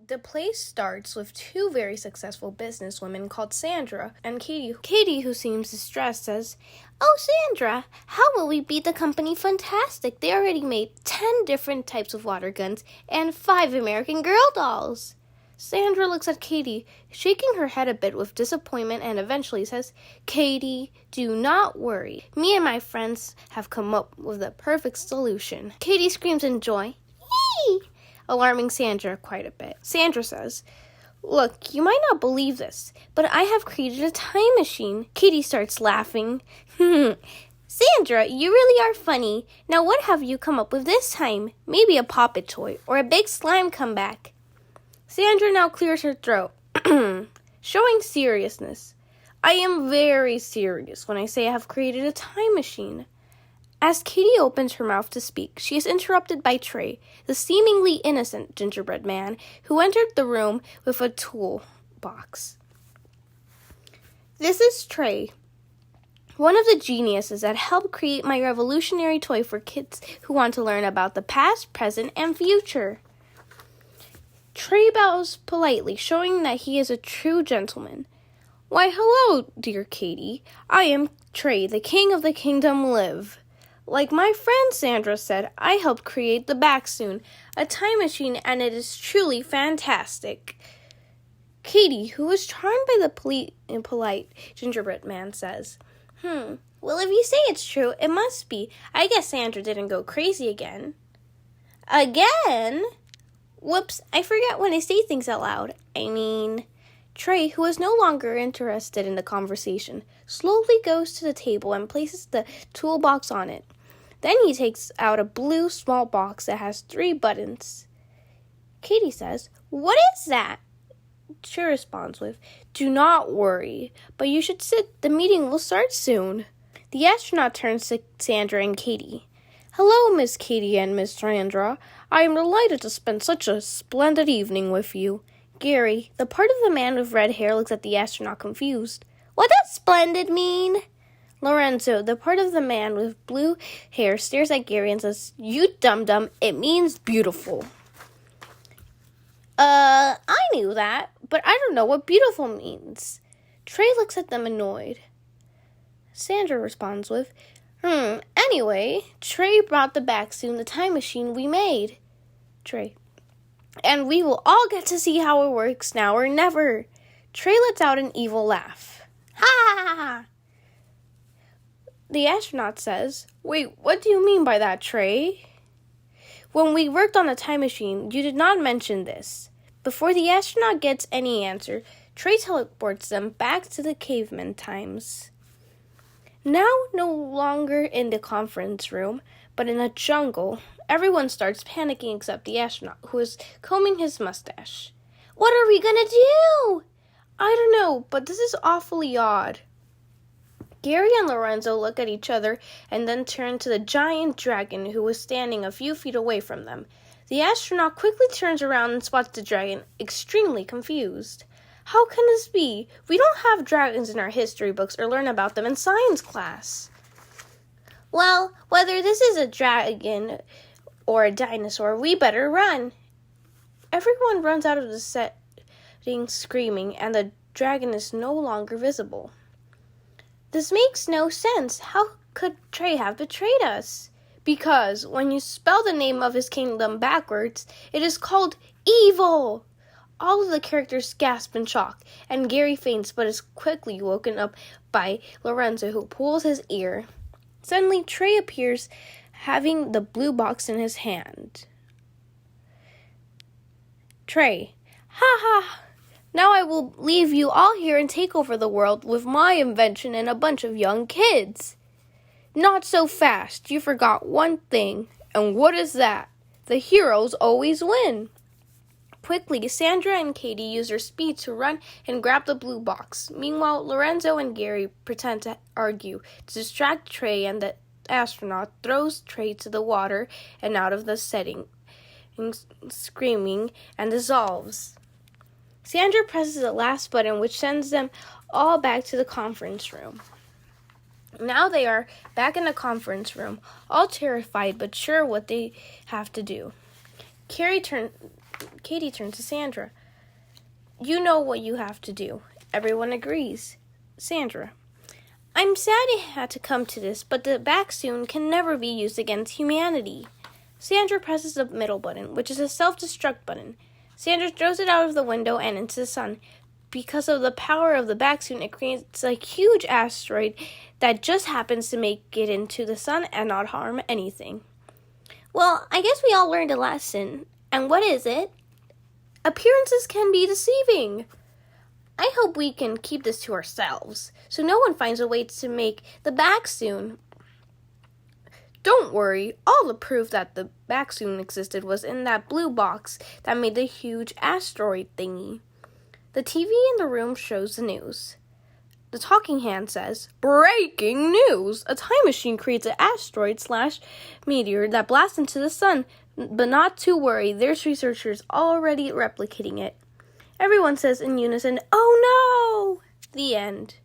The play starts with two very successful businesswomen called Sandra and Katie. Katie, who seems distressed, says, "Oh, Sandra, how will we beat the company Fantastic? They already made 10 different types of water guns and 5 American Girl dolls." Sandra looks at Katie, shaking her head a bit with disappointment, and eventually says, "Katie, do not worry. Me and my friends have come up with the perfect solution." Katie screams in joy, "Yay!" alarming Sandra quite a bit. Sandra says, "Look, you might not believe this, but I have created a time machine." Katie starts laughing. "Sandra, you really are funny. Now what have you come up with this time? Maybe a poppet toy or a big slime comeback." Sandra now clears her throat, showing seriousness. "I am very serious when I say I have created a time machine." As Katie opens her mouth to speak, she is interrupted by Trey, the seemingly innocent gingerbread man who entered the room with a toolbox. "This is Trey, one of the geniuses that helped create my revolutionary toy for kids who want to learn about the past, present, and future." Trey bows politely, showing that he is a true gentleman. "Why, hello, dear Katie. I am Trey, the king of the kingdom live. Like my friend Sandra said, I helped create the Backsoon, a time machine, and it is truly fantastic." Katie, who was charmed by the polite gingerbread man, says, "Well, if you say it's true, it must be. I guess Sandra didn't go crazy again." "Again? Whoops, I forget when I say things out loud. Trey, who is no longer interested in the conversation, slowly goes to the table and places the toolbox on it. Then he takes out a blue small box that has 3 buttons. Katie says, "What is that?" Trey responds with, "Do not worry, but you should sit. The meeting will start soon." The astronaut turns to Sandra and Katie. "Hello, Miss Katie and Miss Sandra. I am delighted to spend such a splendid evening with you." Gary, the part of the man with red hair, looks at the astronaut confused. "What does splendid mean?" Lorenzo, the part of the man with blue hair, stares at Gary and says, "You dum-dum, it means beautiful." I knew that, but I don't know what beautiful means." Trey looks at them annoyed. Sandra responds with, Anyway, Trey brought the Backsoon, the time machine we made." Trey, "And we will all get to see how it works now or never." Trey lets out an evil laugh. "Ha!" The astronaut says, "Wait, what do you mean by that, Trey?" "When we worked on the time machine, you did not mention this." Before the astronaut gets any answer, Trey teleports them back to the caveman times. Now no longer in the conference room, but in a jungle, everyone starts panicking except the astronaut, who is combing his mustache. "What are we gonna do?" "I don't know, but this is awfully odd." Gary and Lorenzo look at each other and then turn to the giant dragon who was standing a few feet away from them. The astronaut quickly turns around and spots the dragon, extremely confused. "How can this be? We don't have dragons in our history books or learn about them in science class." "Well, whether this is a dragon or a dinosaur, we better run." Everyone runs out of the setting screaming, and the dragon is no longer visible. "This makes no sense. How could Trey have betrayed us?" "Because when you spell the name of his kingdom backwards, it is called evil." All of the characters gasp in shock, and Gary faints but is quickly woken up by Lorenzo, who pulls his ear. Suddenly, Trey appears, having the blue box in his hand. Trey, "Ha ha! Now I will leave you all here and take over the world with my invention and a bunch of young kids." "Not so fast. You forgot one thing. And what is that? The heroes always win." Quickly, Sandra and Katie use their speed to run and grab the blue box. Meanwhile, Lorenzo and Gary pretend to argue to distract Trey, and the astronaut throws Trey to the water and out of the setting, screaming, and dissolves. Sandra presses the last button, which sends them all back to the conference room. Now they are back in the conference room, all terrified but sure what they have to do. Carrie turns Katie turns to Sandra. You know what you have to do. Everyone agrees. Sandra. I'm sad it had to come to this, but the vaccine can never be used against humanity. Sandra presses the middle button, which is a self-destruct button. Sandra throws it out of the window and into the sun. Because of the power of the vaccine, it creates a huge asteroid that just happens to make it into the sun and not harm anything. Well, I guess we all learned a lesson. And what is it? Appearances can be deceiving. I hope we can keep this to ourselves, so no one finds a way to make the vaccine. Don't worry, all the proof that the vaccine existed was in that blue box that made the huge asteroid thingy. The TV in the room shows the news. The talking hand says, "Breaking news! A time machine creates an asteroid/meteor that blasts into the sun. But not to worry, there's researchers already replicating it." Everyone says in unison, "Oh no!" The end.